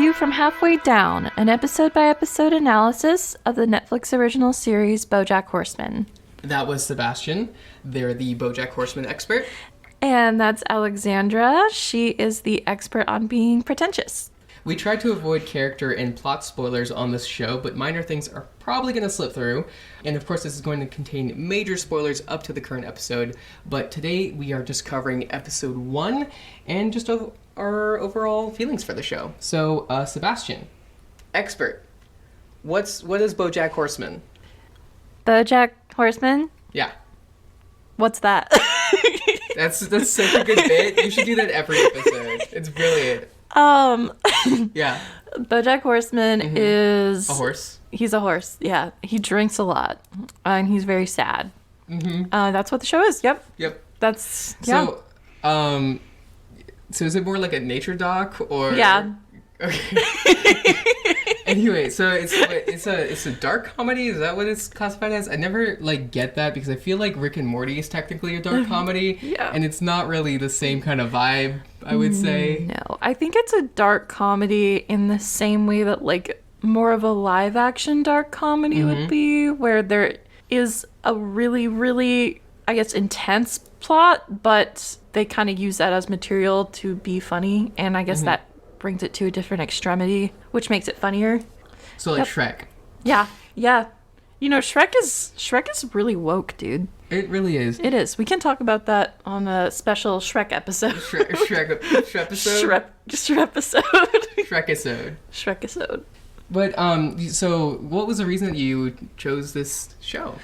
review from halfway down, an episode-by-episode analysis of the Netflix original series Bojack Horseman. That was Sebastian. They're the Bojack Horseman expert. And that's Alexandra. She is the expert on being pretentious. We tried to avoid character and plot spoilers on this show, but minor things are probably going to slip through. And of course, this is going to contain major spoilers up to the current episode. But today, we are just covering episode 1 and just our overall feelings for the show. So, Sebastian, expert, what is Bojack Horseman? Bojack Horseman? Yeah. What's that? That's such a good bit. You should do that every episode. It's brilliant. Yeah. Bojack Horseman is... A horse? He's a horse, yeah. He drinks a lot, and he's very sad. That's what the show is, yep. That's, yeah. So is it more like a nature doc, or... Yeah. Okay. Anyway, so it's a dark comedy. Is that what it's classified as? I never get that because I feel like Rick and Morty is technically a dark comedy, yeah, and it's not really the same kind of vibe, I would say. No, I think it's a dark comedy in the same way that more of a live action dark comedy would be, where there is a really, really, I guess, intense plot, but they kind of use that as material to be funny, and I guess that brings it to a different extremity, which makes it funnier. So Shrek. Yeah. You know, Shrek is really woke, dude. It really is. It is. We can talk about that on a special Shrek episode. Shrek episode. Shrekisode. But so what was the reason that you chose this show?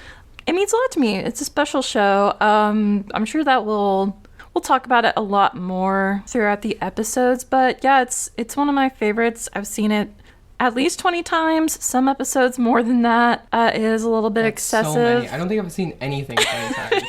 It means a lot to me. It's a special show. I'm sure that we'll talk about it a lot more throughout the episodes, but yeah, it's one of my favorites. I've seen it at least 20 times. Some episodes more than that. It is a little bit excessive. So many. I don't think I've seen anything 20 times.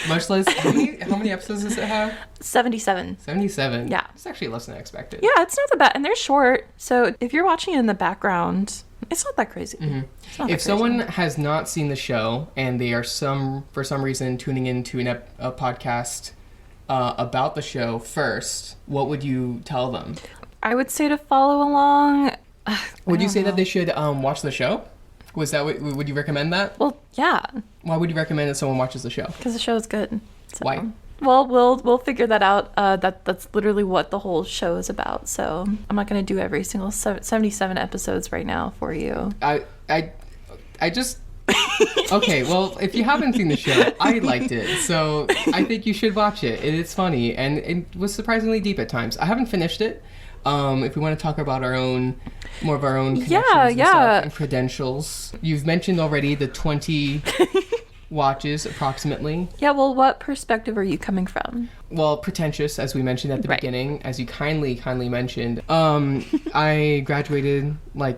Much less, how many episodes does it have? 77. 77? Yeah. It's actually less than I expected. Yeah, it's not that bad. And they're short, so if you're watching it in the background, it's not that crazy. If someone has not seen the show and they are for some reason tuning into a podcast about the show first, what would you tell them? I would say to follow along. Would you say that they should watch the show? Was that would you recommend that? Well, yeah. Why would you recommend that someone watches the show? Because the show is good. So. Why? Well, we'll figure that out. That's literally what the whole show is about. So I'm not going to do every single 77 episodes right now for you. I just... Okay, well, if you haven't seen the show, I liked it, so I think you should watch it. It's funny, and it was surprisingly deep at times. I haven't finished it. If we want to talk about more of our own connections and stuff and credentials. You've mentioned already the 20 watches, approximately. Yeah, well, what perspective are you coming from? Well, pretentious, as we mentioned at the beginning, as you kindly mentioned. I graduated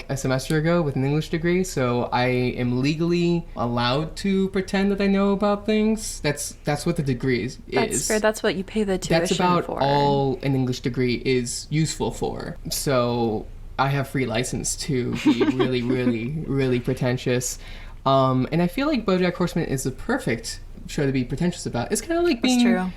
a semester ago with an English degree, so I am legally allowed to pretend that I know about things. That's what the degree is. That's fair. That's what you pay the tuition for. That's about all an English degree is useful for. So I have free license to be really, really, really pretentious. And I feel like Bojack Horseman is the perfect show to be pretentious about. It's kind of like being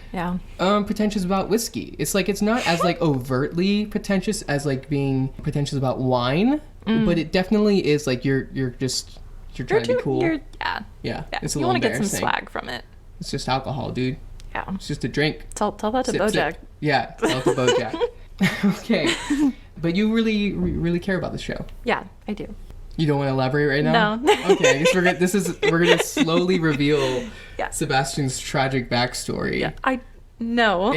pretentious about whiskey. It's it's not as overtly pretentious as being pretentious about wine, but it definitely is you're trying to be cool. Yeah. It's a you little want to get some embarrassing. Swag from it. It's just alcohol, dude. Yeah. It's just a drink. Tell that to Bojack. Sip. Yeah, tell it to Bojack. Okay. But you really, really care about the show. Yeah, I do. You don't want to elaborate right now? No. Okay, I guess we're gonna slowly reveal Sebastian's tragic backstory. Yeah, I know.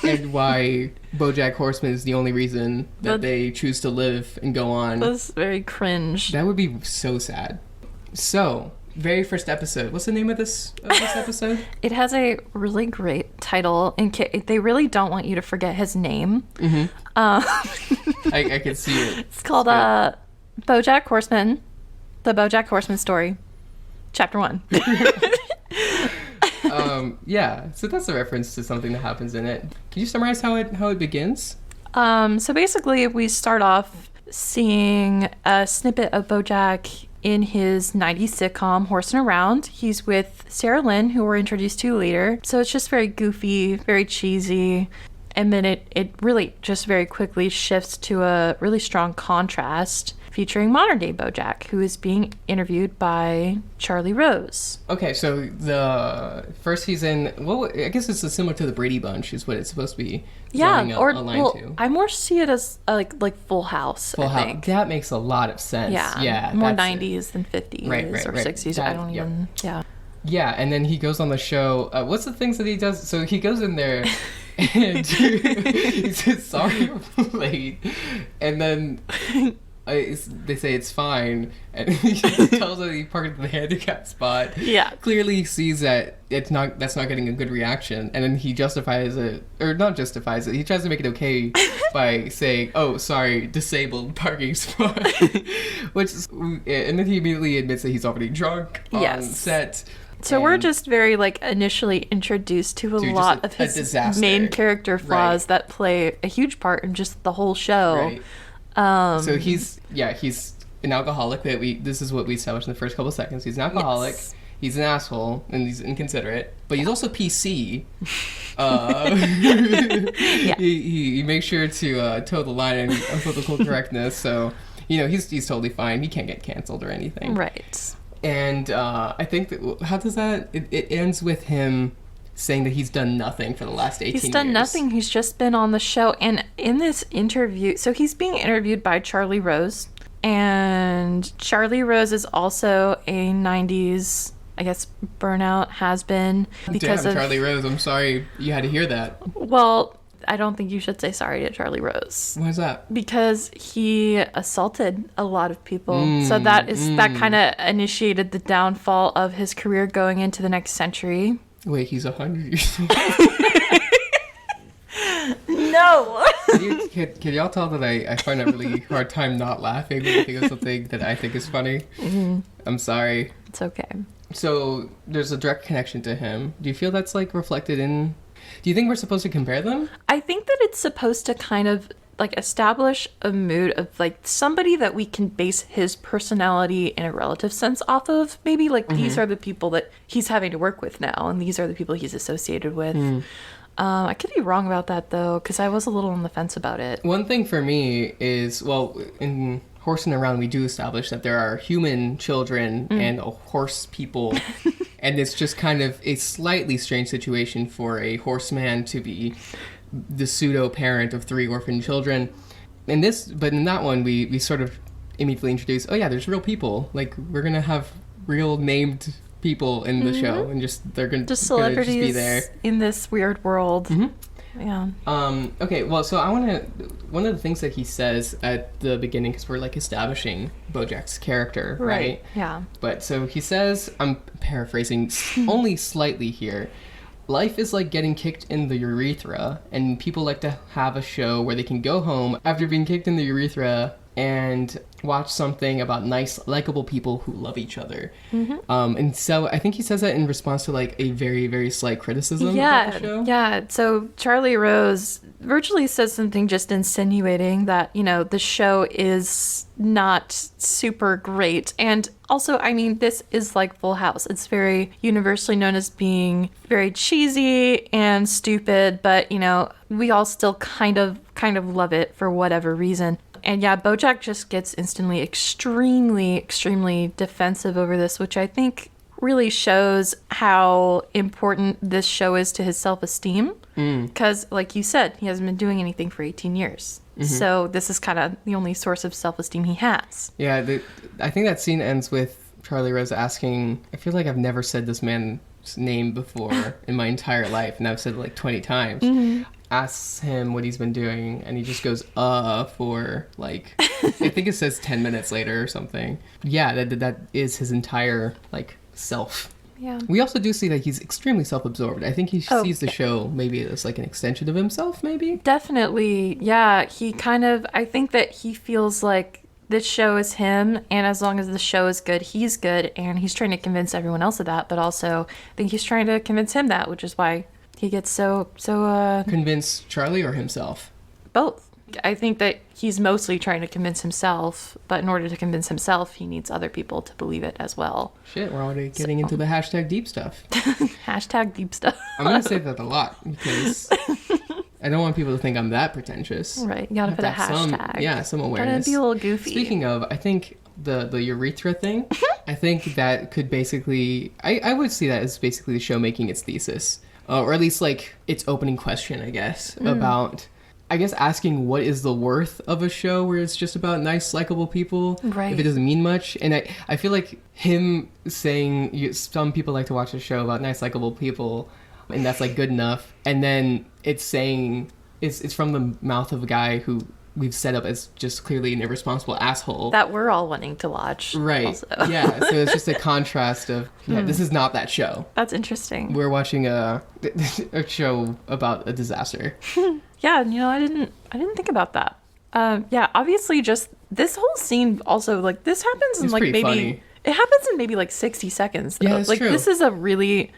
and why Bojack Horseman is the only reason that they choose to live and go on. That's very cringe. That would be so sad. So, very first episode. What's the name of this episode? It has a really great title. They really don't want you to forget his name. I can see it. It's called Bojack Horseman, The Bojack Horseman Story, Chapter 1. Yeah, so that's a reference to something that happens in it. Can you summarize how it begins? So basically, we start off seeing a snippet of Bojack in his 90s sitcom, Horsing Around. He's with Carolyn, who we're introduced to later. So it's just very goofy, very cheesy. And then it really just very quickly shifts to a really strong contrast featuring modern day Bojack, who is being interviewed by Charlie Rose. Okay, so the first season, well, I guess it's similar to the Brady Bunch, is what it's supposed to be. Yeah, or a line to. I more see it as like Full House. Full House. Think. That makes a lot of sense. Yeah, more 90s than 50s or 60s. That, I don't even. Yeah. Yeah, and then he goes on the show. What's the things that he does? So he goes in there and he says, "Sorry, I'm late," and then. They say it's fine, and he tells that he parked in the handicap spot. Yeah, clearly sees that that's not getting a good reaction, and then he justifies it, or not justifies it. He tries to make it okay by saying, "Oh, sorry, disabled parking spot," and then he immediately admits that he's already drunk on set. So we're just very initially introduced to a lot of his main character flaws that play a huge part in just the whole show. Right. So he's an alcoholic. This is what we established in the first couple of seconds. He's an alcoholic. Yes. He's an asshole, and he's inconsiderate. But he's also PC. He makes sure to toe the line on political correctness. So he's totally fine. He can't get canceled or anything. Right. And I think that how does that? It ends with him saying that he's done nothing for the last 18 years. He's done nothing. He's just been on the show. And in this interview, so he's being interviewed by Charlie Rose. And Charlie Rose is also a 90s, I guess, burnout has-been. Because Damn, Charlie Rose, I'm sorry you had to hear that. Well, I don't think you should say sorry to Charlie Rose. Why is that? Because he assaulted a lot of people. So that kind of initiated the downfall of his career going into the next century. Wait, he's 100 years old. No. Can y'all tell that I find a really hard time not laughing when I think of something that I think is funny? Mm-hmm. I'm sorry. It's okay. So there's a direct connection to him. Do you feel that's reflected in... Do you think we're supposed to compare them? I think that it's supposed to kind of establish a mood of somebody that we can base his personality in a relative sense off of. Maybe these are the people that he's having to work with now, and these are the people he's associated with. I could be wrong about that though, because I was a little on the fence about it. One thing for me is, in Horsing Around, we do establish that there are human children and horse people. And it's just kind of a slightly strange situation for a horseman to be the pseudo-parent of 3 orphan children. But in that one, we sort of immediately introduce, oh yeah, there's real people. We're going to have real named people in the show, and they're going to just celebrities be there. In this weird world. Mm-hmm. Yeah. Okay, well, so one of the things that he says at the beginning, because we're establishing Bojack's character, right? Yeah. But so he says, I'm paraphrasing only slightly here, life is like getting kicked in the urethra, and people like to have a show where they can go home after being kicked in the urethra and watch something about nice, likable people who love each other. Mm-hmm. And so I think he says that in response to a very, very slight criticism about the show. Yeah. So Charlie Rose virtually says something just insinuating that, the show is not super great. And also, this is like Full House. It's very universally known as being very cheesy and stupid, but, we all still kind of love it for whatever reason. And yeah, Bojack just gets instantly extremely, extremely defensive over this, which I think really shows how important this show is to his self-esteem. Because, like you said, he hasn't been doing anything for 18 years. Mm-hmm. So this is kind of the only source of self-esteem he has. Yeah, I think that scene ends with Charlie Rose asking, I feel like I've never said this man's name before in my entire life, and I've said it 20 times. Mm-hmm. Asks him what he's been doing, and he just goes for I think it says 10 minutes later or something. Yeah, that is his entire self. Yeah. We also do see that he's extremely self-absorbed. I think he sees the show maybe as an extension of himself, maybe. Definitely. Yeah, I think that he feels like this show is him, and as long as the show is good, he's good, and he's trying to convince everyone else of that, but also I think he's trying to convince him that, which is why he gets so convince Charlie or himself? Both. I think that he's mostly trying to convince himself, but in order to convince himself, he needs other people to believe it as well. Shit, we're already getting into the hashtag deep stuff. Hashtag deep stuff. I'm going to say that a lot because I don't want people to think I'm that pretentious. Right. You gotta put a hashtag. Some awareness. Gotta be a little goofy. Speaking of, I think the urethra thing, I think that could basically, I would see that as basically the show making its thesis. Or at least like its opening question, I guess, about, I guess, asking what is the worth of a show where it's just about nice, likable people, right? If it doesn't mean much. And I feel like him saying some people like to watch a show about nice, likable people, and that's like good enough. And then it's saying it's from the mouth of a guy who we've set up as just clearly an irresponsible asshole that we're all wanting to watch, right? Also. Yeah, so it's just a contrast of this is not that show. That's interesting. We're watching a show about a disaster. Yeah, you know, I didn't think about that. Yeah, obviously, just this whole scene also, like, this happens in like maybe funny. It happens in maybe like 60 seconds. Though. Yeah, that's like true. This is a really,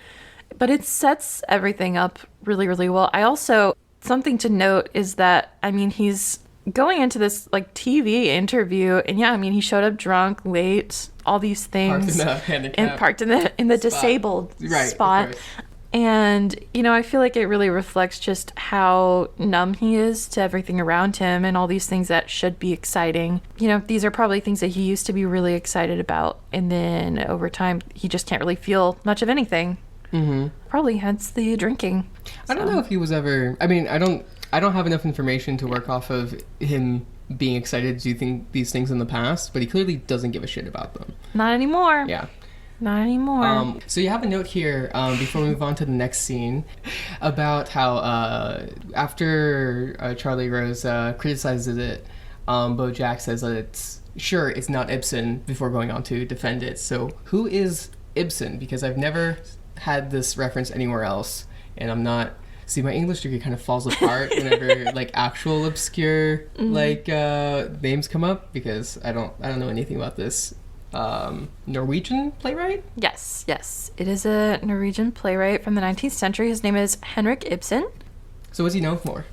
but it sets everything up really, really well. I also, something to note is that, I mean, he's going into this like TV interview, and yeah, I mean, he showed up drunk, late, all these things, parked in the disabled spot. And, you know, I feel like it really reflects just how numb he is to everything around him and all these things that should be exciting. You know, these are probably things that he used to be really excited about. And then over time, he just can't really feel much of anything. Mm-hmm. Probably hence the drinking. I don't know if he was ever... I mean, I don't have enough information to work off of him being excited to do these things in the past, but he clearly doesn't give a shit about them. Not anymore. Yeah. Not anymore. So you have a note here before we move on to the next scene about how after Charlie Rose criticizes it, Bojack says that it's not Ibsen before going on to defend it. So who is Ibsen? Because I've never had this reference anywhere else, and I'm not... See, my English degree kind of falls apart whenever like actual obscure like names come up, because I don't know anything about this. KnoRwegian playwright? Yes. It is a Norwegian playwright from the 19th century. His name is Henrik Ibsen. So what's he known for?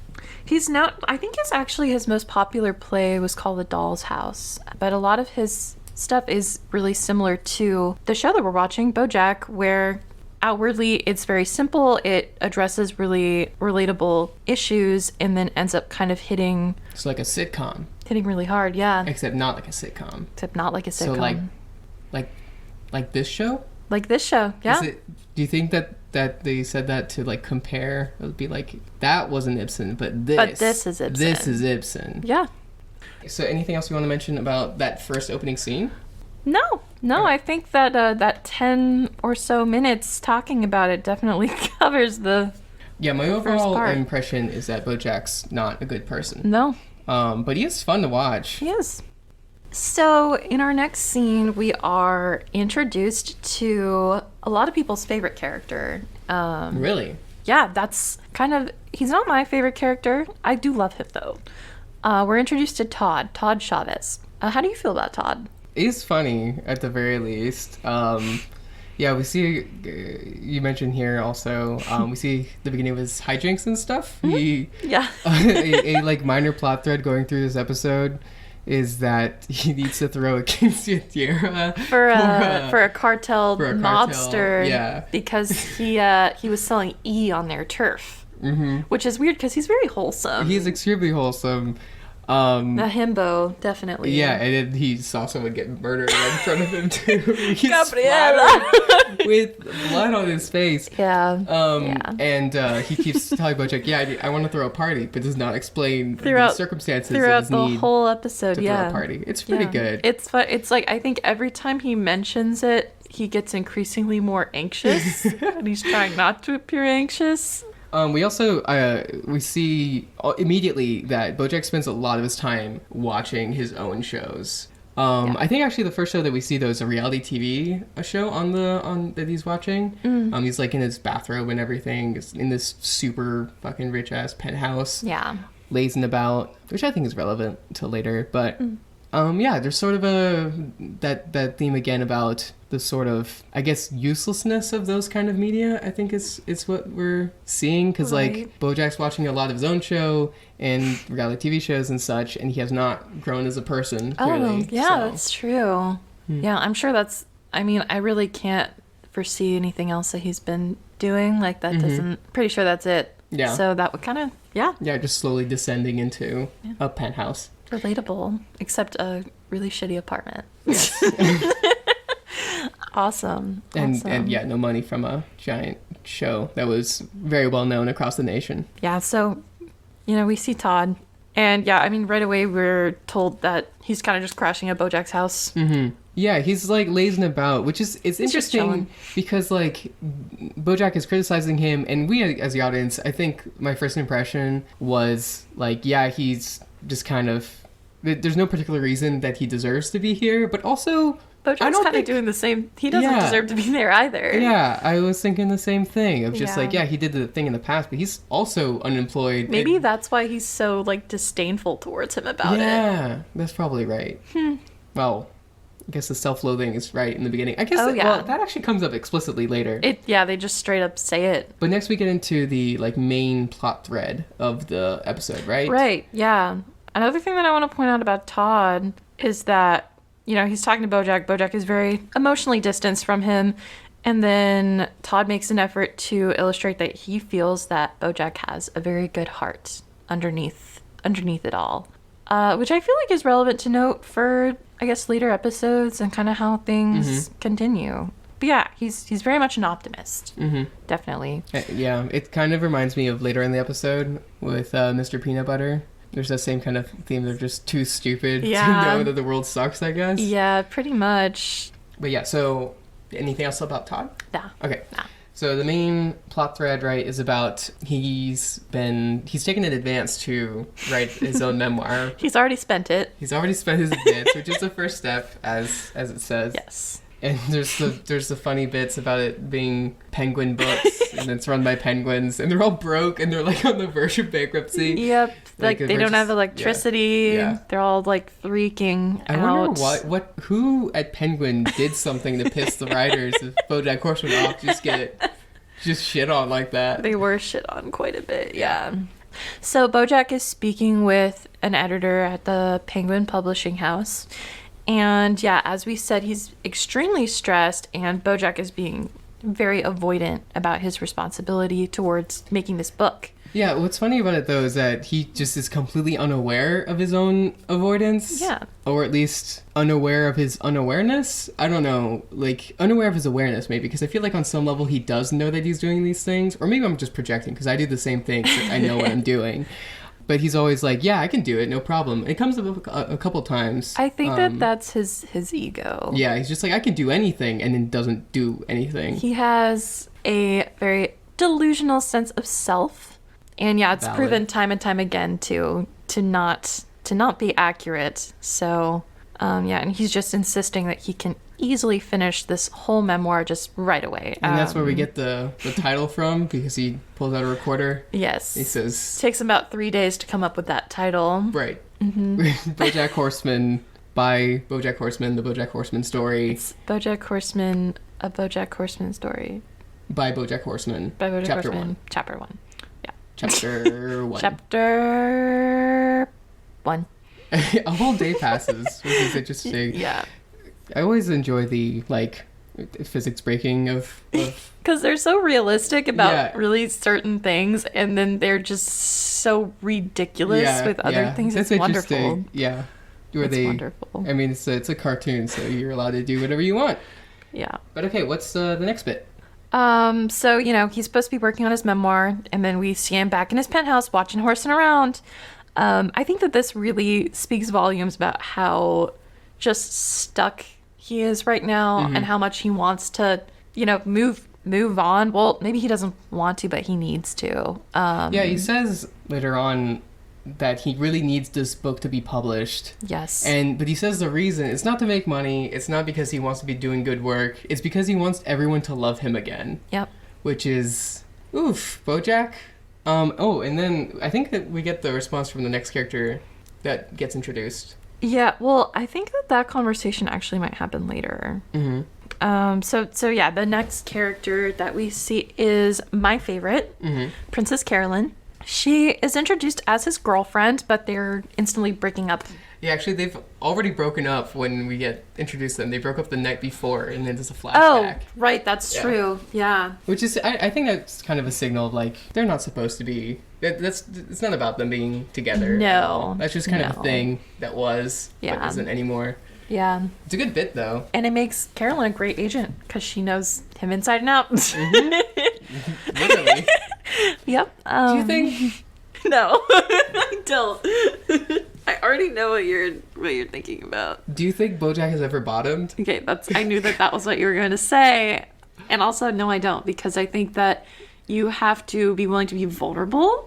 He's known, I think his most popular play was called The Doll's House, but a lot of his stuff is really similar to the show that we're watching, Bojack, where outwardly it's very simple. It addresses really relatable issues and then ends up kind of hitting... It's like a sitcom. Hitting really hard, yeah. Except not like a sitcom. So like this show? Like this show, yeah. Do you think that they said that to like compare? It would be like, that wasn't Ibsen, but this is Ibsen. This is Ibsen. Yeah. So anything else you want to mention about that first opening scene? No. I think that that 10 or so minutes talking about it definitely covers the... Yeah, my overall impression is that Bojack's not a good person. No. But he is fun to watch. He is. So in our next scene, we are introduced to a lot of people's favorite character. Really? Yeah, that's kind of... He's not my favorite character. I do love him, though. We're introduced to Todd Chavez. How do you feel about Todd? He's funny, at the very least. Yeah, we see, you mentioned here also, we see the beginning of his hijinks and stuff. Yeah. a like minor plot thread going through this episode is that he needs to throw a quinceañera for a cartel mobster, yeah, because he was selling E on their turf, which is weird because he's very wholesome. He's extremely wholesome. A himbo, definitely. Yeah, and then he saw someone get murdered right in front of him too. He's Gabriela with blood on his face. Yeah. And he keeps telling Bojack, "Yeah, I want to throw a party," but does not explain the circumstances throughout of his the need whole episode. to throw a party. It's pretty good. It's fun. It's like, I think every time he mentions it, he gets increasingly more anxious, and he's trying not to appear anxious. We also we see immediately that Bojack spends a lot of his time watching his own shows. I think actually the first show that we see though is a reality TV show on that he's watching. He's like in his bathrobe and everything, he's in this super fucking rich ass penthouse. Yeah. Lazing about, which I think is relevant to later, but yeah, there's sort of that theme again about the sort of, I guess, uselessness of those kind of media. I think is what we're seeing, because like Bojack's watching a lot of his own show and reality TV shows and such, and he has not grown as a person. Clearly, that's true. Yeah, I'm sure that's... I mean, I really can't foresee anything else that he's been doing. Like, that doesn't... Pretty sure that's it. Yeah. So that would kind of... Yeah. Yeah, just slowly descending into a penthouse. Relatable, except a really shitty apartment. Awesome. And yeah, no money from a giant show that was very well known across the nation. Yeah, so, we see Todd. And yeah, I mean, right away we're told that he's kind of just crashing at Bojack's house. Mm-hmm. Yeah, he's like lazing about, which is it's interesting because like Bojack is criticizing him, and we as the audience, I think my first impression was like, yeah, he's just kind of, there's no particular reason that he deserves to be here, but also Bojack's kind of doing the same. He doesn't deserve to be there either. Yeah, I was thinking the same thing of just like, yeah, he did the thing in the past, but he's also unemployed. Maybe that's why he's so like disdainful towards him about it. Yeah, that's probably right. Well, I guess the self-loathing is right in the beginning. I guess well, that actually comes up explicitly later. They just straight up say it. But next we get into the like main plot thread of the episode, right? Right, yeah. Another thing that I want to point out about Todd is that, he's talking to Bojack. Bojack is very emotionally distanced from him. And then Todd makes an effort to illustrate that he feels that Bojack has a very good heart underneath it all. Which I feel like is relevant to note for, I guess, later episodes and kind of how things continue. But yeah, he's very much an optimist. Mm-hmm. Definitely. Yeah, it kind of reminds me of later in the episode with Mr. Peanutbutter. There's that same kind of theme. They're just too stupid to know that the world sucks, I guess. Yeah, pretty much. But yeah, so anything else about Todd? Nah. Okay. Nah. So the main plot thread, right, is about he's taken an advance to write his own memoir. He's already spent it. He's already spent his advance, which is the first step, as it says. Yes. And there's the funny bits about it being penguin books, and it's run by penguins, and they're all broke, and they're like on the verge of bankruptcy. Yep, like they don't have electricity. Yeah. They're all like freaking out. I wonder who at Penguin did something to piss the writers of BoJack Horseman off. Just shit on like that. They were shit on quite a bit. Yeah. So Bojack is speaking with an editor at the Penguin Publishing House. And yeah, as we said, he's extremely stressed, and Bojack is being very avoidant about his responsibility towards making this book. Yeah, what's funny about it, though, is that he just is completely unaware of his own avoidance. Yeah. Or at least unaware of his unawareness. I don't know, like, unaware of his awareness, maybe, because I feel like on some level he does know that he's doing these things. Or maybe I'm just projecting, because I do the same thing, except I know what I'm doing. But he's always like, yeah, I can do it, no problem. It comes up a couple times. I think that's his ego. Yeah, he's just like, I can do anything, and then doesn't do anything. He has a very delusional sense of self. And yeah, it's proven time and time again to not be accurate. So, yeah, and he's just insisting that he can easily finish this whole memoir just right away. And that's where we get the title from, because he pulls out a recorder. Yes. He says... It takes him about 3 days to come up with that title. Right. Mm-hmm. Bojack Horseman by Bojack Horseman, the Bojack Horseman story. It's Bojack Horseman, a Bojack Horseman story. By Bojack Horseman. By Bojack Chapter Horseman. 1. Chapter 1. Yeah. Chapter 1. Chapter 1. A whole day passes, which is interesting. Yeah. I always enjoy the, like, physics breaking of... Because they're so realistic about really certain things, and then they're just so ridiculous with other things. That's it's wonderful. Yeah. It's wonderful. I mean, it's a cartoon, so you're allowed to do whatever you want. Yeah. But okay, what's the next bit? So, he's supposed to be working on his memoir, and then we see him back in his penthouse watching horsing around. I think that this really speaks volumes about how just stuck he is right now, and how much he wants to, move on. Well, maybe he doesn't want to, but he needs to. Yeah, he says later on that he really needs this book to be published. Yes. But he says the reason, it's not to make money, it's not because he wants to be doing good work, it's because he wants everyone to love him again. Yep. Which is, oof, Bojack. And then I think that we get the response from the next character that gets introduced. Yeah, well, I think that conversation actually might happen later. Mm-hmm. So yeah, the next character that we see is my favorite, Princess Carolyn. She is introduced as his girlfriend, but they're instantly breaking up. Yeah, actually, they've already broken up when we get introduced to them. They broke up the night before, and then there's a flashback. Oh, right, that's true. Yeah. Which is, I think that's kind of a signal of, like, they're not supposed to be... It's not about them being together. No. That's just kind of a thing that was, but isn't anymore. Yeah. It's a good bit, though. And it makes Carolyn a great agent, because she knows him inside and out. Mm-hmm. Literally. Yep. Do you think... No, I don't. I already know what you're thinking about. Do you think Bojack has ever bottomed? Okay, I knew that was what you were going to say. And also, no, I don't, because I think that you have to be willing to be vulnerable,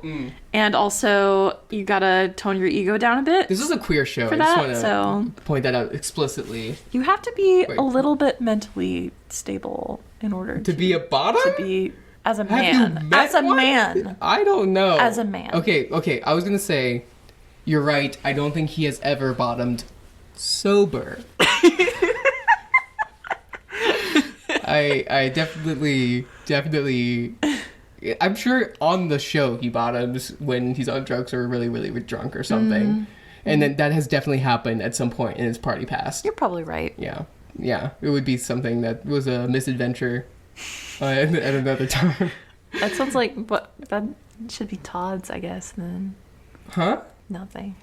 and also you gotta tone your ego down a bit. This is a queer show. For I that, just want to point that out explicitly. You have to be a little bit mentally stable in order to be a bottom? To be as a Have man. you met As a one? man. I don't know. As a man. Okay. I was gonna say, you're right. I don't think he has ever bottomed sober. I definitely. I'm sure on the show he bottoms when he's on drugs or really, really drunk or something. And then that has definitely happened at some point in his party past. You're probably right. Yeah. It would be something that was a misadventure at another time. That sounds like that should be Todd's, I guess, then. Huh? Nothing.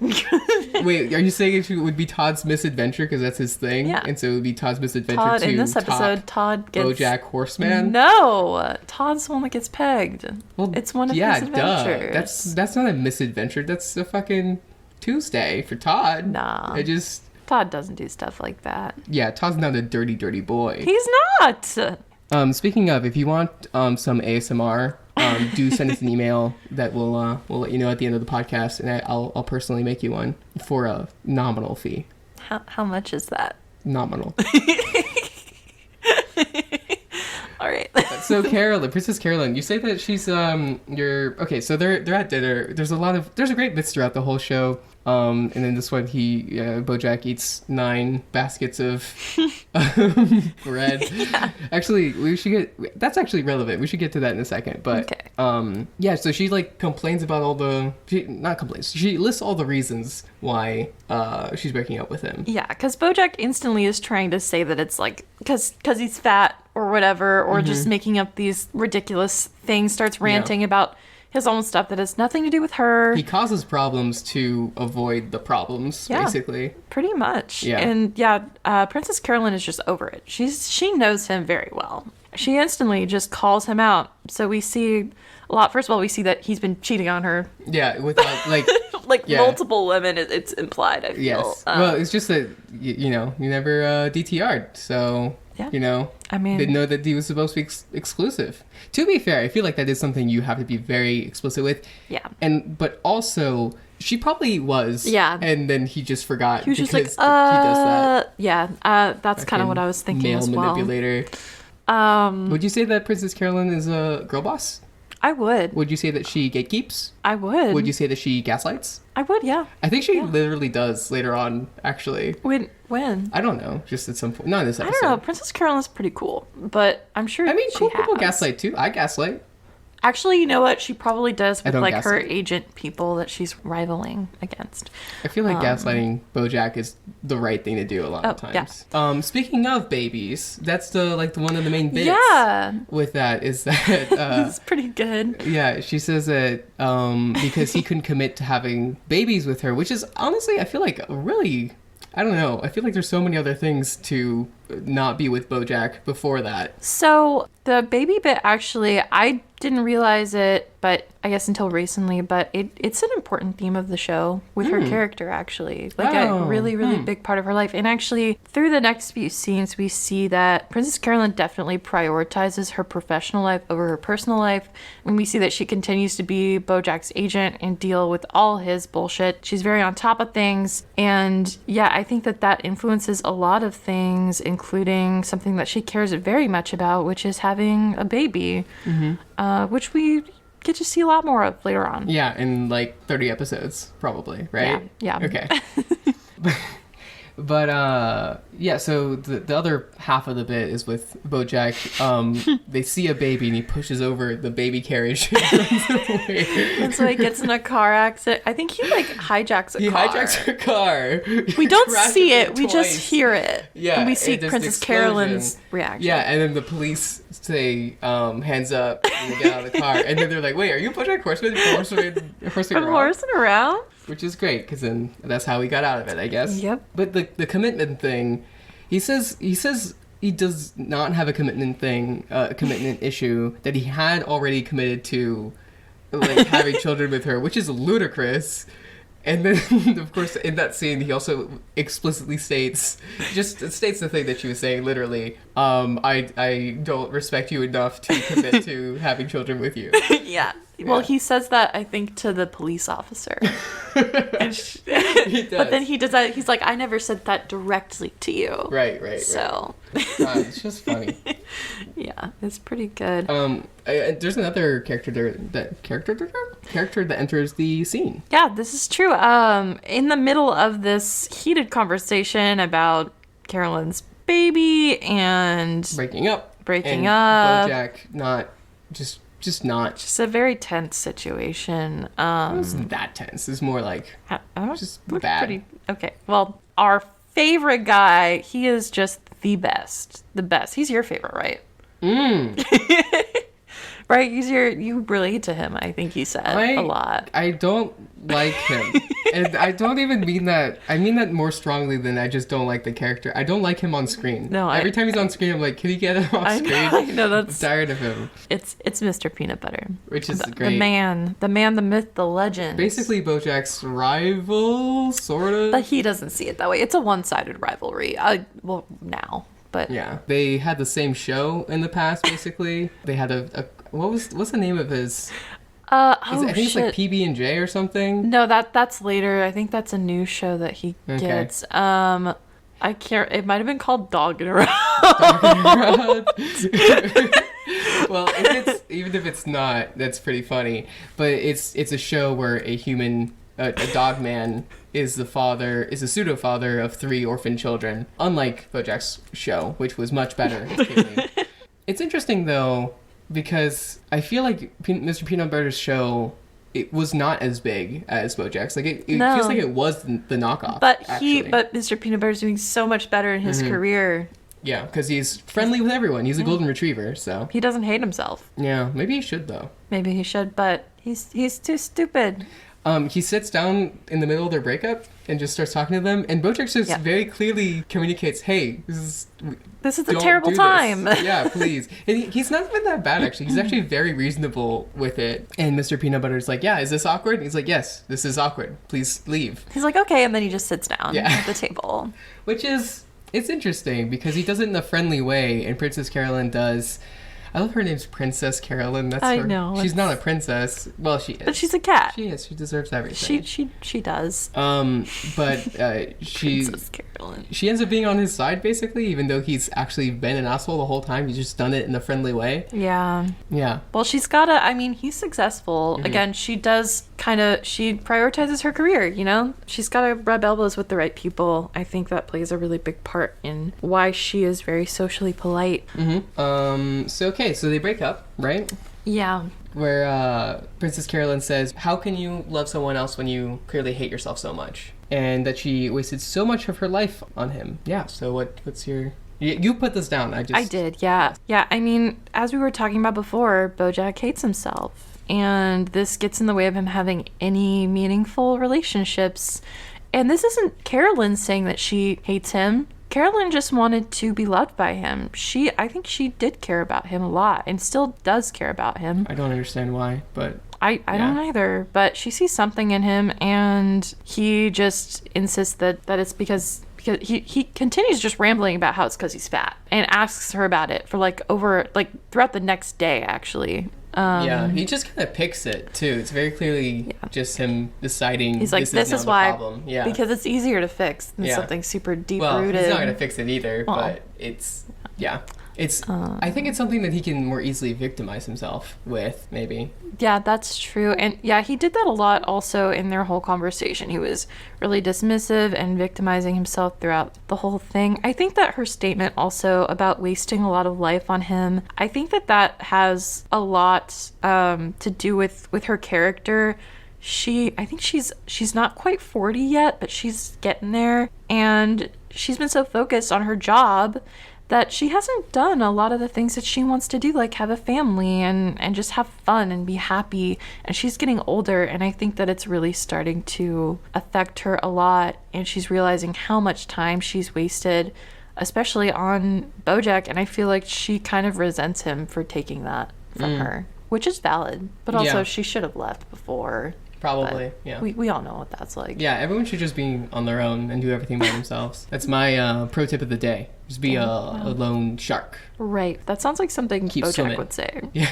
Wait, are you saying it would be Todd's misadventure because that's his thing? Yeah. And so it would be Todd's misadventure Todd, to in this episode, Todd gets... Bojack Horseman? No! Todd's the one that gets pegged. Well, it's one of his adventures. Duh. That's not a misadventure. That's a fucking Tuesday for Todd. Nah. Todd doesn't do stuff like that. Yeah, Todd's not a dirty, dirty boy. He's not! Speaking of, if you want some ASMR... do send us an email that we'll let you know at the end of the podcast, and I'll personally make you one for a nominal fee. How much is that? Nominal. All right. So Carolyn, Princess Carolyn, you say that she's okay. So they're at dinner. There's a great bits throughout the whole show. And then this one, Bojack eats 9 baskets of bread. Yeah. Actually, that's actually relevant. We should get to that in a second. But, okay. So she, like, complains about she lists all the reasons why she's breaking up with him. Yeah, because Bojack instantly is trying to say that it's, like, because he's fat or whatever, or just making up these ridiculous things, starts ranting about his own stuff that has nothing to do with her. He causes problems to avoid the problems, basically. Pretty much. Yeah. And Princess Carolyn is just over it. She knows him very well. She instantly just calls him out. So we see a lot. First of all, we see that he's been cheating on her. Yeah, without multiple women. It's implied, I feel. Yes. Well, it's just that you never DTR'd, so. Yeah. I mean, didn't know that he was supposed to be exclusive. To be fair, I feel like that is something you have to be very explicit with. Yeah. But also, she probably was. Yeah. And then he just forgot. He was just like, he does that. Yeah. That's kind of what I was thinking as well. Male manipulator. Would you say that Princess Carolyn is a girl boss? I would. Would you say that she gatekeeps? I would. Would you say that she gaslights? I would, yeah. I think she literally does later on, actually. When? I don't know. Just at some point. Not in this episode. I don't know. Princess Carolyn's pretty cool, but I'm sure cool people gaslight too. I gaslight. Actually, you know what? She probably does with like her agent people that she's rivaling against. I feel like gaslighting Bojack is the right thing to do a lot of times. Yeah. Speaking of babies, that's the one of the main bits. Yeah. With that is that it's pretty good. Yeah, she says that because he couldn't commit to having babies with her, which is honestly, I feel like really. I don't know. I feel like there's so many other things to not be with Bojack before that. So the baby bit, actually, I didn't realize it, but I guess until recently, but it's an important theme of the show with her character, actually. Like a really, really big part of her life. And actually, through the next few scenes, we see that Princess Carolyn definitely prioritizes her professional life over her personal life. And we see that she continues to be Bojack's agent and deal with all his bullshit. She's very on top of things. And yeah, I think that influences a lot of things, including something that she cares very much about, which is having a baby, which we get to see a lot more of later on. Yeah, in like 30 episodes, probably, right? Yeah. Okay. But yeah, so the other half of the bit is with Bojack. They see a baby and he pushes over the baby carriage and runs away. And so he gets in a car accident. I think he like hijacks a car. He hijacks her car. We don't see it. We twice. just hear it. Yeah, And we see and there's Princess the explosion. Carolyn's reaction. Yeah, and then the police say, hands up, and they get out of the car. And then they're like, wait, are you Bojack Horseman? From horsing around? Which is great, because then that's how we got out of it, I guess. Yep. But the commitment thing, he says he does not have a commitment issue, that he had already committed to, like, having children with her, which is ludicrous. And then, of course, in that scene, he also explicitly states the thing that she was saying, literally, I don't respect you enough to commit to having children with you. Yeah. Well, he says that, I think, to the police officer. He does. But then he does that. He's like, I never said that directly to you. Right. So. It's just funny. Yeah, it's pretty good. There's another character that enters the scene. Yeah, this is true. In the middle of this heated conversation about Carolyn's baby and breaking up. And Bojack not. Just a very tense situation. It wasn't that tense. It's more like just bad. Pretty okay. Well, our favorite guy, he is just the best. The best. He's your favorite, right? Right? You relate to him, I think you said a lot. I don't like him. And I don't even mean that. I mean that more strongly than I just don't like the character. I don't like him on screen. No, every time he's on screen, I'm like, can you get him off screen? I know that's. I'm tired of him. It's Mr. Peanutbutter, which is great. The man, the myth, the legend. Basically, Bojack's rival, sort of. But he doesn't see it that way. It's a one-sided rivalry. Well, now, but yeah, they had the same show in the past. Basically, they had what's the name of his? I think it's like PB&J or something. No, that's later. I think that's a new show that he gets. I can't. It might have been called Dog and Around. Well, even if it's not, that's pretty funny. But it's a show where a dog man is a pseudo father of 3 orphan children. Unlike Bojack's show, which was much better. It's interesting though, because I feel like Mr. Peanutbutter's show, it was not as big as Bojack's. Like it feels like it was the knockoff. But Mr. Peanutbutter's doing so much better in his career. Yeah, because he's friendly with everyone. He's a golden retriever, so he doesn't hate himself. Yeah, maybe he should though. Maybe he should, but he's too stupid. He sits down in the middle of their breakup and just starts talking to them, and Bojack just very clearly communicates, "Hey, this is a terrible time. Yeah, please." And he's not even that bad actually. He's actually very reasonable with it. And Mr. Peanutbutter's like, "Yeah, is this awkward?" And he's like, "Yes, this is awkward. Please leave." He's like, "Okay," and then he just sits down at the table. It's interesting because he does it in a friendly way, and Princess Carolyn does. I love her name's Princess Carolyn. That's her. I know. She's not a princess. Well, she is. But she's a cat. She is. She deserves everything. She does. But Princess Carolyn. She ends up being on his side basically, even though he's actually been an asshole the whole time. He's just done it in a friendly way. Yeah. Yeah. Well, he's successful. Mm-hmm. Again, she prioritizes her career, you know? She's got to rub elbows with the right people. I think that plays a really big part in why she is very socially polite. Mm-hmm. So they break up, right? Yeah. Where Princess Carolyn says, "How can you love someone else when you clearly hate yourself so much?" And that she wasted so much of her life on him. Yeah. So what's your... You put this down. I did, yeah. Yeah, I mean, as we were talking about before, Bojack hates himself. And this gets in the way of him having any meaningful relationships. And this isn't Carolyn saying that she hates him. Carolyn just wanted to be loved by him. I think she did care about him a lot and still does care about him. I don't understand why, but... I don't either, but she sees something in him, and he just insists that it's because he continues just rambling about how it's because he's fat and asks her about it for throughout the next day, actually. He just kind of picks it too. It's very clearly just him deciding. He's like, this is why, problem. Yeah, because it's easier to fix than something super deep rooted. Well, he's not gonna fix it either, but it's I think it's something that he can more easily victimize himself with, maybe. Yeah, that's true. And yeah, he did that a lot also in their whole conversation. He was really dismissive and victimizing himself throughout the whole thing. I think that her statement also about wasting a lot of life on him, I think that has a lot to do with her character. I think she's not quite 40 yet, but she's getting there. And she's been so focused on her job that she hasn't done a lot of the things that she wants to do, like have a family and just have fun and be happy. And she's getting older, and I think that it's really starting to affect her a lot. And she's realizing how much time she's wasted, especially on Bojack. And I feel like she kind of resents him for taking that from her, which is valid. But also, she should have left before. Probably, yeah. We all know what that's like. Yeah, everyone should just be on their own and do everything by themselves. That's my pro tip of the day. Just be a lone shark. Right. That sounds like something Keep Bojack swimming. would say. Yeah.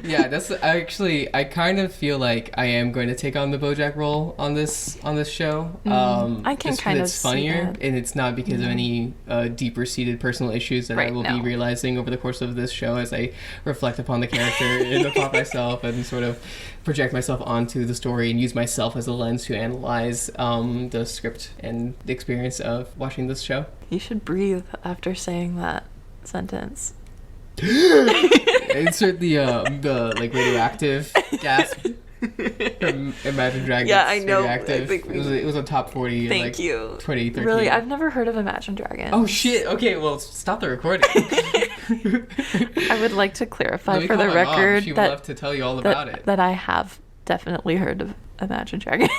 Yeah, that's actually, I kind of feel like I am going to take on the Bojack role on this show. I can just kind of it's funnier, see that. and it's not because of any deeper seated personal issues that I will be realizing over the course of this show as I reflect upon the character and upon myself and sort of project myself onto the story and use myself as a lens to analyze the script and the experience of watching this show. You should breathe after saying that sentence. Insert the like radioactive gasp from Imagine Dragons. Yeah, I know. Radioactive. It was a top 40 in like 2013. Really, I've never heard of Imagine Dragons. Oh shit. Okay, well stop the recording. I would like to clarify for the Mom. record She would that love to tell you all about it. That I have definitely heard of Imagine Dragons.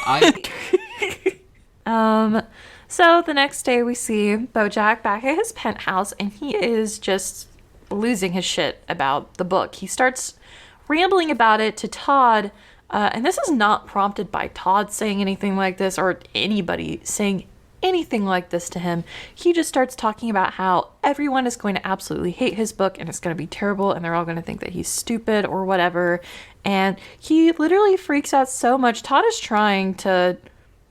So the next day we see Bojack back at his penthouse, and he is just losing his shit about the book. He starts rambling about it to Todd, and this is not prompted by Todd saying anything like this or anybody saying anything like this to him. He just starts talking about how everyone is going to absolutely hate his book and it's going to be terrible and they're all going to think that he's stupid or whatever. And he literally freaks out so much. Todd is trying to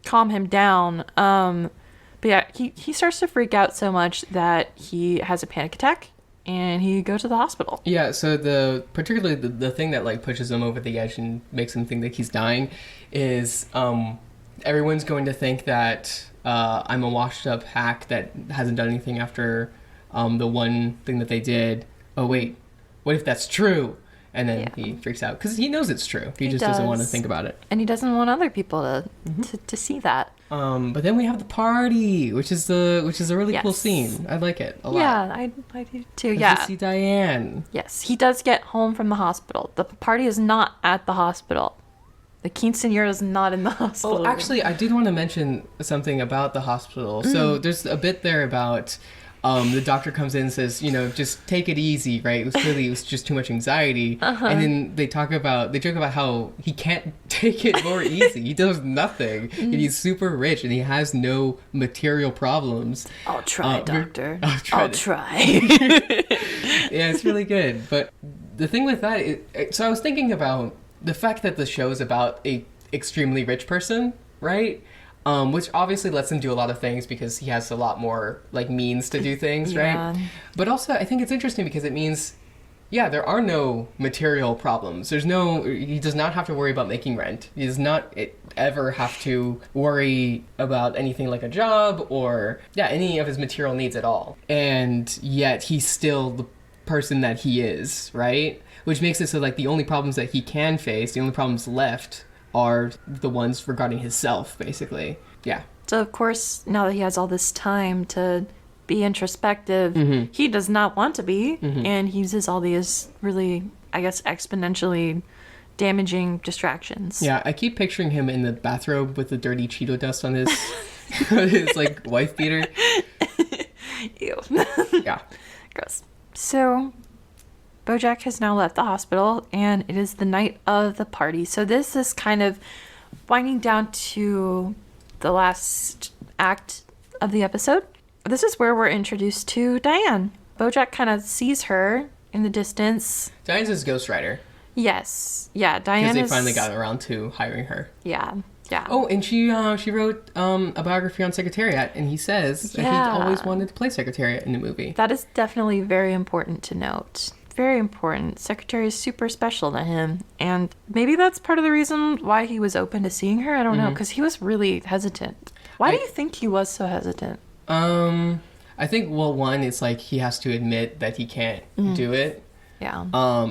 calm him down. But yeah, he starts to freak out so much that he has a panic attack and he goes to the hospital. Yeah, so particularly the thing that like pushes him over the edge and makes him think that he's dying is everyone's going to think that I'm a washed up hack that hasn't done anything after the one thing that they did. Oh wait, what if that's true? And then he freaks out because he knows it's true. He just doesn't want to think about it. And he doesn't want other people to see that. But then we have the party, which is a really cool scene. I like it a lot. Yeah, I do too. You see Diane. Yes, he does get home from the hospital. The party is not at the hospital. The quinceañera is not in the hospital. Oh, actually, I did want to mention something about the hospital. So there's a bit there about the doctor comes in and says, just take it easy, right? It was just too much anxiety. And then they joke about how he can't take it more easy. He does nothing. And he's super rich and he has no material problems. I'll try, doctor. I'll try. Yeah, it's really good. But the thing with that, so I was thinking about the fact that the show is about a extremely rich person, right? Which obviously lets him do a lot of things because he has a lot more like means to do things, right? But also I think it's interesting because it means, there are no material problems. He does not have to worry about making rent. He does not ever have to worry about anything like a job or any of his material needs at all. And yet he's still the person that he is, right? Which makes it so like the only problems that he can face, the only problems left are the ones regarding himself, basically. Yeah. So, of course, now that he has all this time to be introspective, he does not want to be, and he uses all these really, I guess, exponentially damaging distractions. Yeah, I keep picturing him in the bathrobe with the dirty Cheeto dust on his, his like, wife beater. Ew. Yeah. Gross. So Bojack has now left the hospital, and it is the night of the party. So this is kind of winding down to the last act of the episode. This is where we're introduced to Diane. Bojack kind of sees her in the distance. Diane's his ghostwriter. Yes. Yeah, Diane because they finally got around to hiring her. Yeah. Yeah. Oh, and she wrote a biography on Secretariat, and he says that he always wanted to play Secretariat in the movie. That is definitely very important to note. Very important. Secretary is super special to him, and maybe that's part of the reason why he was open to seeing her. I don't know, because he was really hesitant. Why do you think he was so hesitant? I think, well, one, it's like he has to admit that he can't do it. Yeah.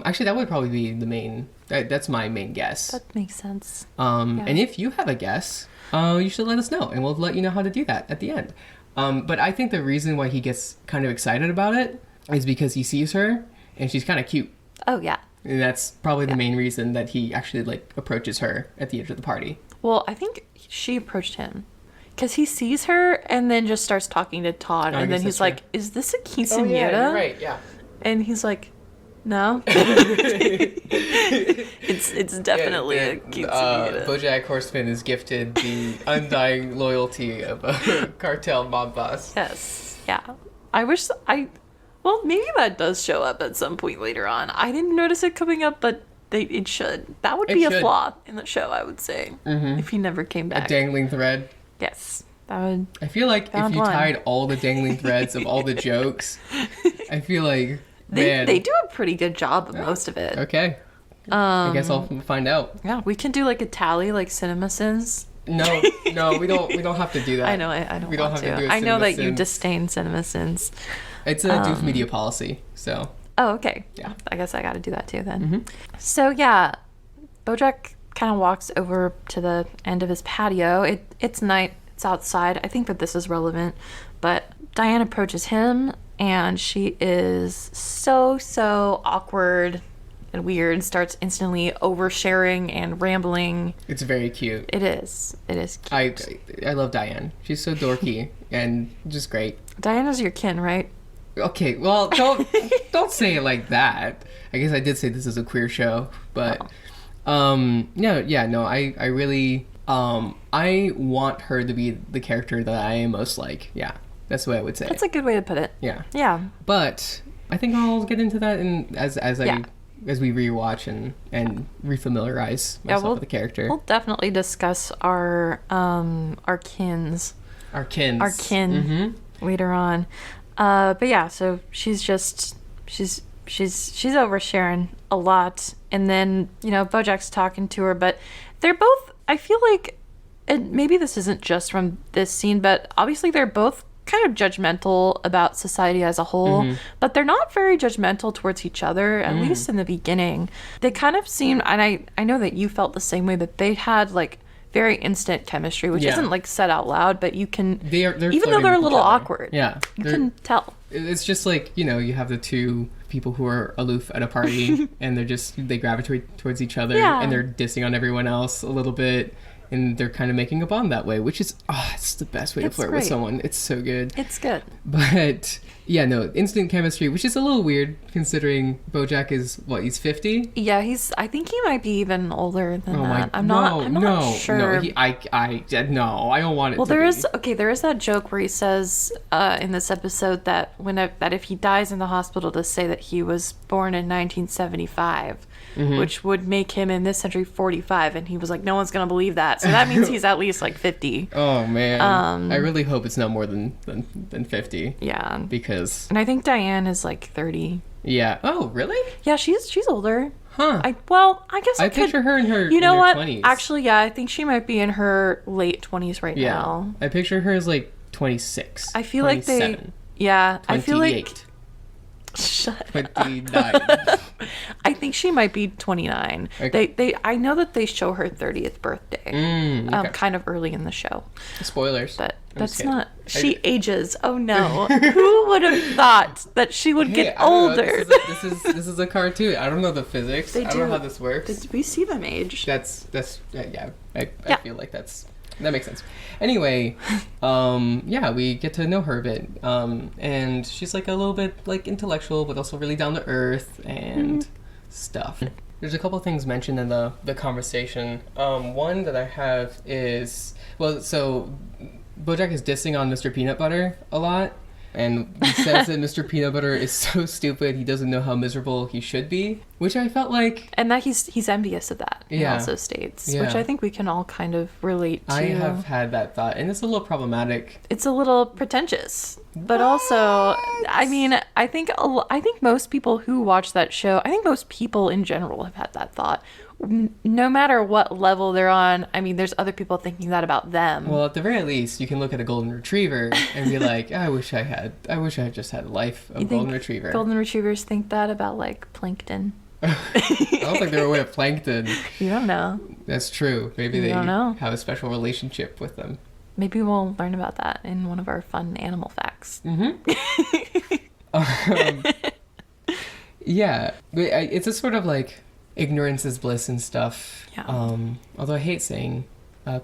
Actually, that would probably be the main... That's my main guess. That makes sense. And if you have a guess, you should let us know, and we'll let you know how to do that at the end. But I think the reason why he gets kind of excited about it is because he sees her, and she's kind of cute. Oh, yeah. And that's probably the main reason that he actually, like, approaches her at the end of the party. Well, I think she approached him. Because he sees her, and then just starts talking to Todd, and then he's like, is this a quinceañera? Oh, yeah, you're right, yeah. And he's like... No. it's definitely a quinceañera. Bojack Horseman is gifted the undying loyalty of a cartel mob boss. Yes. Yeah. Well, maybe that does show up at some point later on. I didn't notice it coming up, but it should. That would be a flaw in the show, I would say, if he never came back. A dangling thread. Yes. That would. I feel like if you tied all the dangling threads of all the jokes, I feel like... They do a pretty good job of most of it. Okay. I guess I'll find out. Yeah, we can do like a tally like Cinema Sins. No, we don't have to do that. I know, I don't we don't want have to. do I know that Cinema you Sins. disdain Cinema Sins. It's a Doof Media policy, so. Oh, okay. Yeah. I guess I got to do that too then. So yeah, Bojack kind of walks over to the end of his patio. It's night. It's outside. I think that this is relevant, but Diane approaches him. And she is so awkward and weird, starts instantly oversharing and rambling. It's very cute. It is cute. I love Diane. She's so dorky and just great. Diane is your kin, right? Okay, well, don't say it like that. I guess I did say this is a queer show, but I really I want her to be the character that I am most like. Yeah. That's the way I would say. That's a good way to put it. Yeah. Yeah. But I think I'll get into that as we rewatch and refamiliarize myself with the character. We'll definitely discuss our kins. Our kin Later on. But yeah, so she's oversharing a lot, and then Bojack's talking to her, but they're both. I feel like, and maybe this isn't just from this scene, but obviously they're both kind of judgmental about society as a whole, but they're not very judgmental towards each other, at least in the beginning. They kind of seem, and I know that you felt the same way, that they had like very instant chemistry, which isn't like said out loud, but you can, they're even though they're a little awkward, you can tell. It's just like, you have the two people who are aloof at a party and they gravitate towards each other and they're dissing on everyone else a little bit. And they're kind of making a bond that way, which is, it's the best way to flirt with someone. It's so good. It's good. But, instant chemistry, which is a little weird considering Bojack is, he's 50? Yeah, I think he might be even older than that. I'm not sure. No, I don't want it well, to be. There is that joke where he says in this episode that that if he dies in the hospital, to say that he was born in 1975. Which would make him in this century 45, and he was like, no one's gonna believe that, so that means he's at least like 50. Oh man, I really hope it's not more than 50. Yeah, because and I think Diane is like 30. Yeah. Oh really? Yeah, she's older. Huh. I guess I picture her in her. You know what? 20s. Actually, yeah, I think she might be in her late 20s right now. I picture her as like 26. I feel like they. Yeah, 28. I feel like. Shut 29. I think she might be 29. Okay. I know that they show her 30th birthday, kind of early in the show. Spoilers. But that's not. She ages. Oh no! Who would have thought that she would get older? This is a cartoon. I don't know the physics. I don't know how this works. We see them age. That's I feel like that makes sense. Anyway, we get to know her a bit. And she's like a little bit like intellectual, but also really down to earth and stuff. There's a couple things mentioned in the conversation. One that I have is, so Bojack is dissing on Mr. Peanutbutter a lot. And he says that Mr. Peanutbutter is so stupid, he doesn't know how miserable he should be, which I felt like... And that he's envious of that, he also states, which I think we can all kind of relate to. I have had that thought, and it's a little problematic. It's a little pretentious. But also, I mean, I think most people who watch that show, I think most people in general have had that thought. No matter what level they're on, I mean, there's other people thinking that about them. Well, at the very least, you can look at a golden retriever and be like, I wish I had just had a life of a golden retriever. Golden retrievers think that about, like, plankton. I don't think they're aware of plankton. You don't know. That's true. Maybe they have a special relationship with them. Maybe we'll learn about that in one of our fun animal facts. Yeah. It's a sort of like ignorance is bliss and stuff. Yeah. Although I hate saying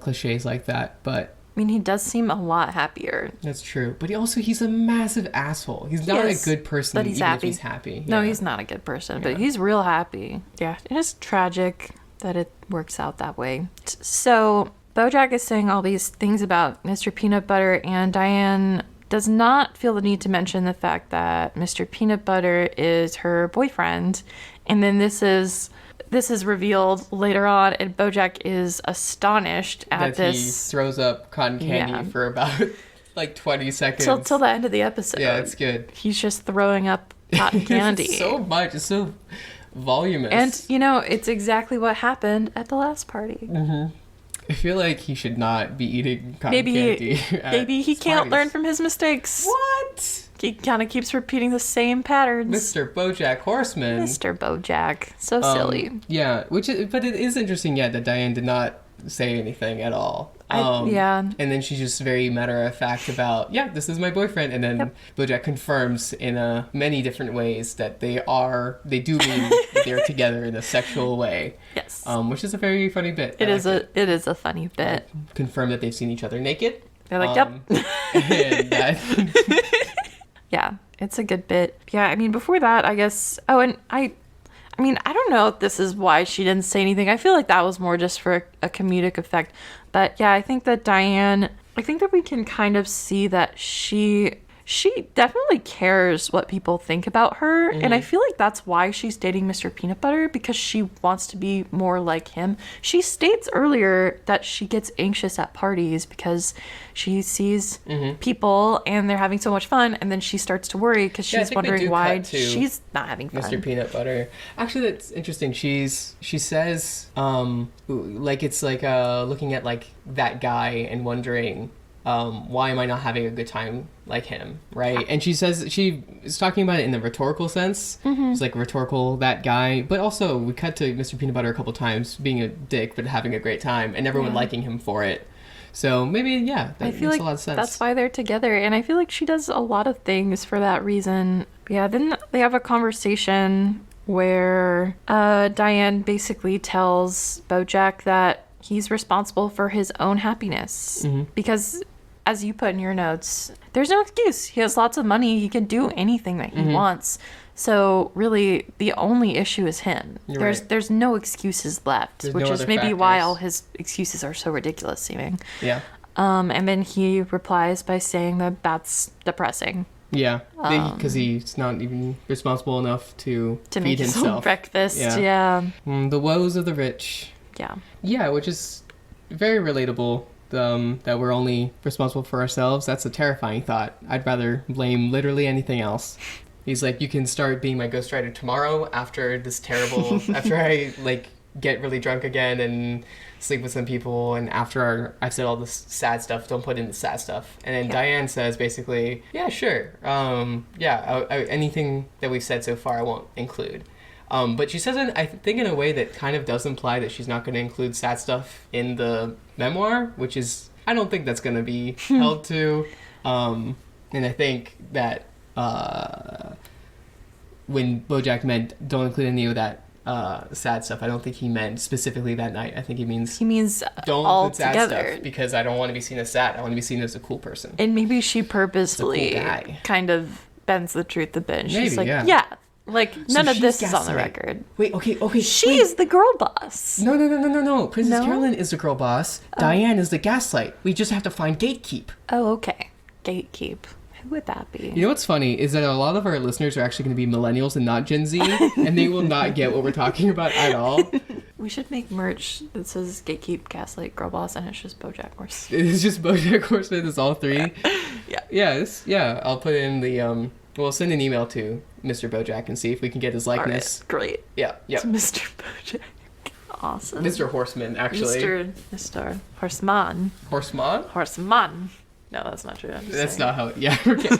cliches like that, but... I mean, he does seem a lot happier. That's true. But he's a massive asshole. He's not a good person, but he's even happy. if he's happy. No, he's not a good person, but he's real happy. Yeah, it is tragic that it works out that way. So... Bojack is saying all these things about Mr. Peanutbutter, and Diane does not feel the need to mention the fact that Mr. Peanutbutter is her boyfriend. And then this is revealed later on, and Bojack is astonished at that this. He throws up cotton candy for about like 20 seconds. Till the end of the episode. Yeah, it's good. He's just throwing up cotton candy. It's so much. It's so voluminous. And, it's exactly what happened at the last party. Mm-hmm. I feel like he should not be eating cotton candy. Maybe he can't learn from his mistakes. What? He kind of keeps repeating the same patterns. Mr. Bojack Horseman. Mr. Bojack. So silly. Yeah, but it is interesting, that Diane did not say anything at all. And then she's just very matter of fact about, this is my boyfriend. And then Bojack confirms in many different ways that they do mean that they're together in a sexual way. Yes. Which is a very funny bit. It is a funny bit. Confirm that they've seen each other naked. They're like, yep. And that... Yeah, it's a good bit. Yeah, I mean, before that, I guess... Oh, and I don't know if this is why she didn't say anything. I feel like that was more just for a comedic effect. But yeah, I think that we can kind of see that she definitely cares what people think about her. Mm-hmm. And I feel like that's why she's dating Mr. Peanutbutter, because she wants to be more like him. She states earlier that she gets anxious at parties because she sees people and they're having so much fun, and then she starts to worry because she's wondering why she's not having fun. Mr. Peanutbutter. Actually, that's interesting. She says like it's like looking at like that guy and wondering why am I not having a good time like him, right? And she says she is talking about it in the rhetorical sense. It's like rhetorical, that guy. But also, we cut to Mr. Peanutbutter a couple times being a dick but having a great time, and everyone liking him for it. So maybe, that makes a lot of sense. That's why they're together, and I feel like she does a lot of things for that reason. Yeah, then they have a conversation where Diane basically tells Bojack that he's responsible for his own happiness because, as you put in your notes, there's no excuse. He has lots of money. He can do anything that he wants. So really, the only issue is him. There's no excuses left, which is maybe why all his excuses are so ridiculous seeming. Yeah. And then he replies by saying that that's depressing. Yeah, because he's not even responsible enough to feed make his himself. Own breakfast. Yeah. The woes of the rich. Yeah. Yeah, which is very relatable. That we're only responsible for ourselves. That's a terrifying thought. I'd rather blame literally anything else. He's like, you can start being my ghostwriter tomorrow after this terrible, after I like get really drunk again and sleep with some people, and after I've said all this sad stuff, don't put in the sad stuff. And then Diane says basically, yeah, sure. Anything that we've said so far I won't include. But she says it, I think, in a way that kind of does imply that she's not going to include sad stuff in the memoir, which is, I don't think that's going to be held to. And I think that when Bojack meant don't include any of that sad stuff, I don't think he meant specifically that night. I think he means don't include sad stuff because I don't want to be seen as sad. I want to be seen as a cool person. And maybe she purposefully kind of bends the truth a bit. She's maybe, like, like, so none of this is on the record. Wait, okay. She's the girl boss. No. Princess Carolyn is the girl boss. Diane is the gaslight. We just have to find Gatekeep. Oh, okay. Gatekeep. Who would that be? You know what's funny is that a lot of our listeners are actually going to be millennials and not Gen Z, and they will not get what we're talking about at all. We should make merch that says Gatekeep, Gaslight, Girl Boss, and it's just Bojack Horseman. It's just Bojack Horseman. It's all three. Yeah. Yeah. I'll put in the We'll send an email to Mr. Bojack and see if we can get his likeness. All right, great. Yeah. It's Mr. Bojack. Awesome. Mr. Horseman, actually. Mr. Horseman. Horseman? Horseman. No, that's not true. That's not how. Yeah. Okay.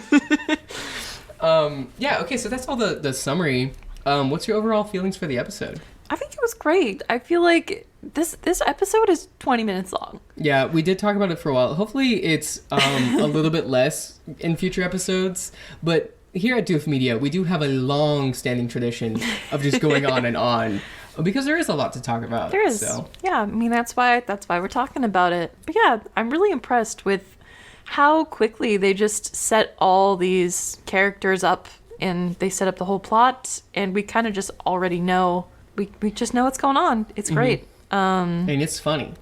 Okay. So that's all the summary. What's your overall feelings for the episode? I think it was great. I feel like this episode is 20 minutes long. Yeah, we did talk about it for a while. Hopefully, it's a little bit less in future episodes. But here at Doof Media, we do have a long-standing tradition of just going on and on. Because there is a lot to talk about. There is. So. Yeah, I mean, that's why we're talking about it. But yeah, I'm really impressed with how quickly they just set all these characters up and they set up the whole plot, and we kind of just already know. We just know what's going on. It's great. And it's funny.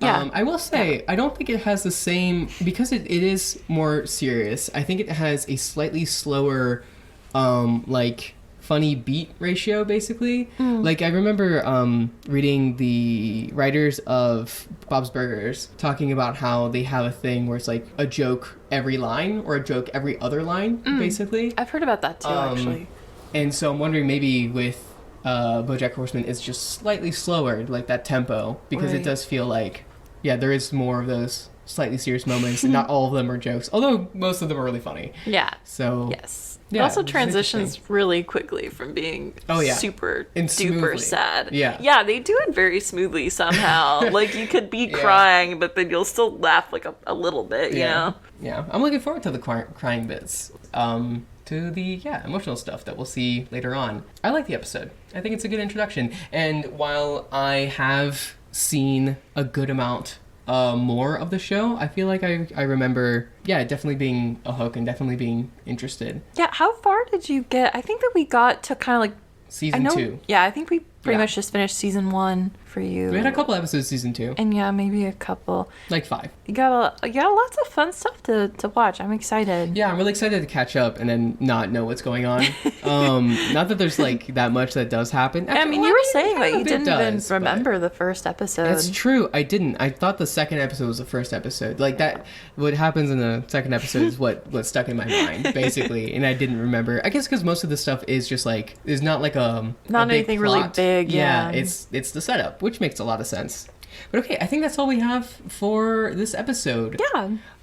Yeah. I will say, I don't think it has the same, because it is more serious, I think it has a slightly slower, funny beat ratio, basically. Like, I remember reading the writers of Bob's Burgers talking about how they have a thing where it's like a joke every line or a joke every other line, basically. I've heard about that too, actually. And so I'm wondering, maybe with Bojack Horseman, it's just slightly slower, like that tempo, because it does feel like, there is more of those slightly serious moments, and not all of them are jokes, although most of them are really funny. Yeah. So yes. Yeah, it also transitions really quickly from being super duper sad. Yeah, they do it very smoothly somehow. Like, you could be crying, but then you'll still laugh like a little bit, you know? Yeah, I'm looking forward to the crying bits. To the emotional stuff that we'll see later on. I like the episode. I think it's a good introduction. And while I have seen a good amount more of the show, I feel like I remember, definitely being a hook and definitely being interested. Yeah, how far did you get? I think that we got to kind of like... Season 2. Yeah, I think we pretty much just finished season 1 for you. We had a couple episodes season 2. And maybe a couple. Like 5. You got lots of fun stuff to watch. I'm excited. Yeah, I'm really excited to catch up and then not know what's going on. Not that there's like that much that does happen. Actually, you were saying that you didn't even remember the first episode. That's true. I didn't. I thought the second episode was the first episode. Like that, what happens in the second episode is what stuck in my mind, basically. And I didn't remember. I guess because most of the stuff is just like, is not like not anything really big. Yeah, it's the setup, which makes a lot of sense. But okay, I think that's all we have for this episode.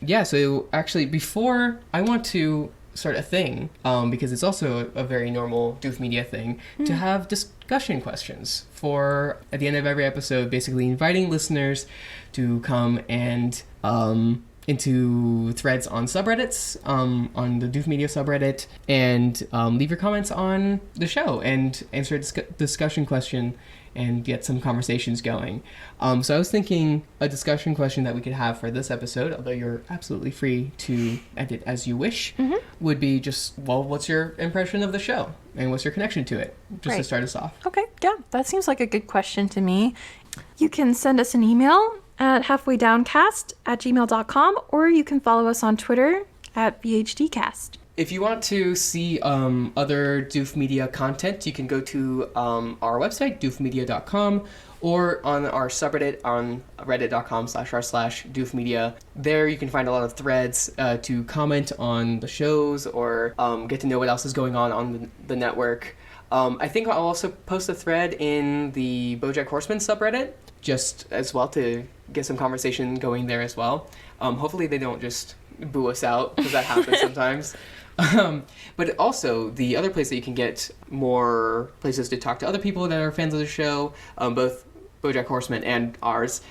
Yeah, so actually, before I want to start a thing, because it's also a very normal Doof Media thing, to have discussion questions for, at the end of every episode, basically inviting listeners to come and into threads on subreddits, on the Doof Media subreddit, and leave your comments on the show and answer a discussion question and get some conversations going. So I was thinking a discussion question that we could have for this episode, although you're absolutely free to edit as you wish, would be just, what's your impression of the show? And what's your connection to it? Just to start us off. Okay, yeah, that seems like a good question to me. You can send us an email at halfwaydowncast@gmail.com, or you can follow us on Twitter at VHDcast. If you want to see other Doof Media content, you can go to our website, doofmedia.com, or on our subreddit on reddit.com/r/doofmedia. There you can find a lot of threads to comment on the shows or get to know what else is going on the network. I think I'll also post a thread in the Bojack Horseman subreddit, just as well, to get some conversation going there as well. Hopefully they don't just boo us out, because that happens sometimes. But also, the other place that you can get more places to talk to other people that are fans of the show, both Bojack Horseman and ours,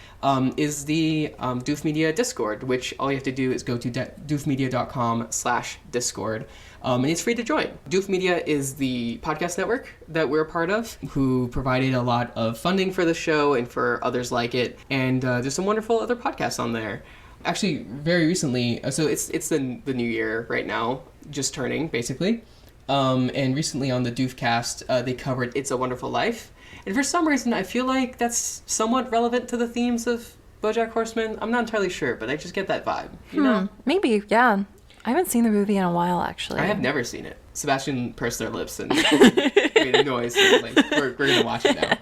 is the Doof Media Discord, which all you have to do is go to doofmedia.com/discord. And it's free to join. Doof Media is the podcast network that we're a part of, who provided a lot of funding for the show and for others like it. And there's some wonderful other podcasts on there. Actually, very recently, so it's the new year right now, just turning, basically. And recently on the Doofcast, they covered It's a Wonderful Life. And for some reason, I feel like that's somewhat relevant to the themes of Bojack Horseman. I'm not entirely sure, but I just get that vibe, you know? Maybe, yeah. I haven't seen the movie in a while, actually. I have never seen it. Sebastian pursed their lips and made a noise. So like, we're going to watch it now.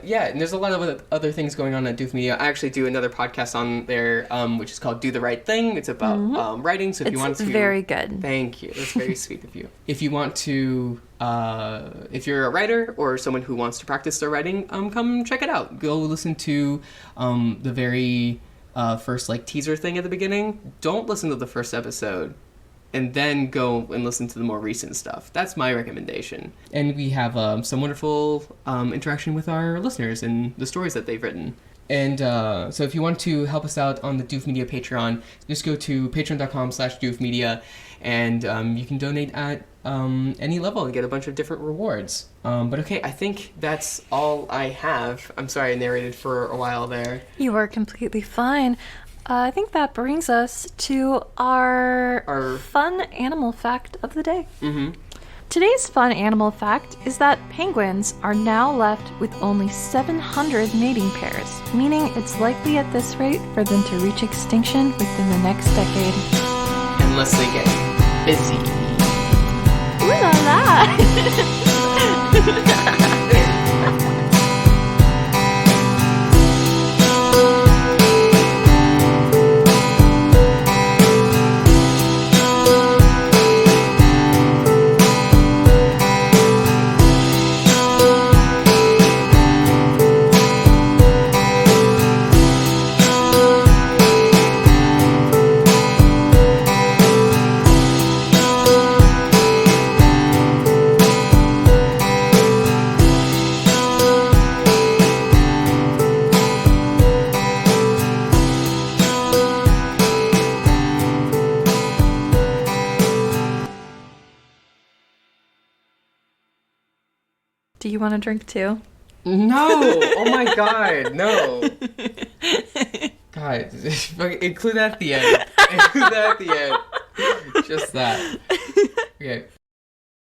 Yeah, and there's a lot of other things going on at Doof Media. I actually do another podcast on there, which is called Do the Right Thing. It's about writing, so if you want to... It's very good. Thank you. That's very sweet of you. If you want to... if you're a writer or someone who wants to practice their writing, come check it out. Go listen to the very first like teaser thing at the beginning. Don't listen to the first episode. And then go and listen to the more recent stuff. That's my recommendation. And we have some wonderful interaction with our listeners and the stories that they've written. And so if you want to help us out on the Doof Media Patreon, just go to patreon.com/doofmedia, and you can donate at any level and get a bunch of different rewards. But okay, I think that's all I have. I'm sorry I narrated for a while there. You are completely fine. I think that brings us to our fun animal fact of the day. Mm-hmm. Today's fun animal fact is that penguins are now left with only 700 mating pairs, meaning it's likely at this rate for them to reach extinction within the next decade. Unless they get busy. Ooh la la! Do you want a drink too? No! Oh my god, no. God, include that at the end. Include that at the end. Just that. Okay.